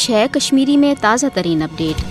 پیش ہے کشمیری میں تازہ ترین اپڈیٹ۔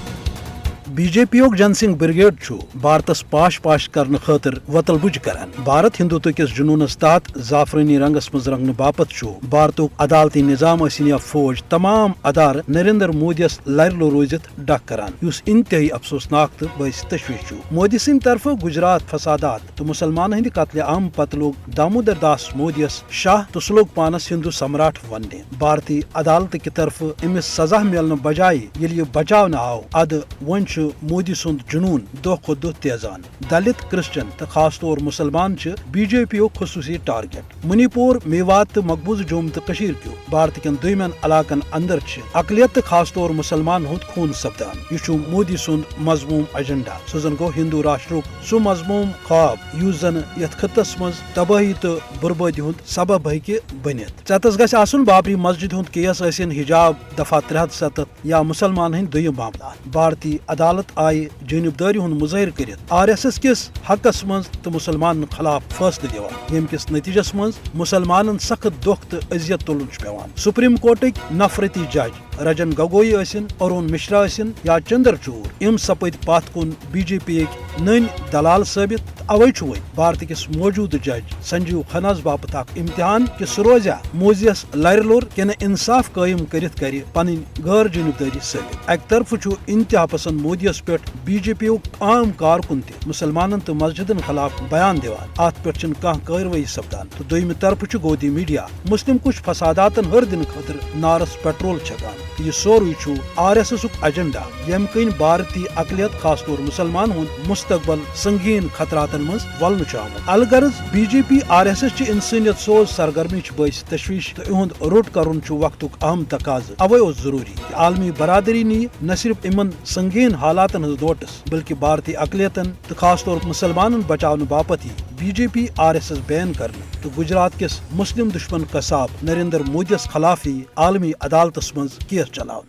بی جے پی جن سنگھ برگیڈ بھارتس پاش پاش کرنے خاطر وتل بج کران۔ بھارت ہندوتو کس جنونس تحت زعفرانی رنگس مز رنگنے باپت بھارتک عدالتی نظام ٲسِن یا فوج تمام ادارٕ نریندر مودیس لرلو روزت ڈک کران، یس انتہائی افسوسناک تو باعث تشویش مودی سند طرف گجرات فسادات تو مسلمان ہند قتل عام پتہ لوگ دامودر داس مودیس شاہ تو سہ لوگ پانس ہندو سمراٹ وننے۔ بھارتی عدالت کی طرف امس سزا ملنے بجائے یل یہ بچاؤ آو اد ون مودی سند جنون دہ کھت دہ تیزان۔ دلت، کرسچن تو خاص طور مسلمان بی جے پی خصوصی ٹارگیٹ۔ منی پور، میوات تو مقبوض جوم تو کیو بھارت کن دویمن علاقن اندر اقلیت تو خاص طور مسلمان ہند خون سپدان۔ یہ مودی سند مضموم ایجنڈا۔ سہ زن گو ہندو راشٹرک سہ مضموم خواب یس زن یت خطس مز تباہی تو بربادی ہند سبب ہیکہ بنت۔ ژتس گژھِ آسن بابری مسجد ہند کیس ٲسِن حجاب دفعہ 370 یا مسلمان ہند دویم معاملات۔ بھارتی عدالت آئی جانبداری ہند مظاہر کرت آر ایس ایس کس حقس مز تو مسلمان خلاف فیصلہ دیوان، یم کس نتیجس مز مسلمان سخت دکھ تو اذیت تلن پیوان۔ سپریم کورٹک نفرتی جج رنجن گگوئی ٲسِن، ارون مشرا ٲسِن یا چندرچوڑ، یم سپد پتھ کن بی جے پی یک نن دلال ثابت۔ اوے ون بھارت کس موجودہ جج سنجیو کھناس باپت اخ امتحان کہ سہ روزیا موزیس لر لور کن انصاف قائم کرت کر پن غیر جانبداری ثابت۔ اک طرف انتہا پسند مودیس پہ بی جے پی عام کارکن تہ مسلمان تو مسجدن خلاف بیان دیوان، ات پہ کھانا کاروٲیی سپدان، تو دویمہ طرف گودی میڈیا مسلم کچھ فساداتن ہر دن خاطر نارس پیٹرول چھکان۔ یہ survey R S S agenda یم کن بھارتی اقلیت خاص طور مسلمان ہند مستقبل سنگین خطراتن مز ولنہ آمت۔ الغرض be J P R S S انسانیت سوز سرگرمی باعث تشویش تو اہد روٹ کرن وقتک اہم تقاضہ۔ اوے اوس ضروری کہ عالمی برادری نی نہ صرف امن سنگین حالاتن ہز نوٹس بلکہ بھارتی اقلیتن تو خاص طور مسلمان بچاؤ باپت B J P R S S ban کرنے تو گجرات کس مسلم دشمن قصاب نریندر مودیس خلاف عالمی عدالتس مز کیس چلاؤ۔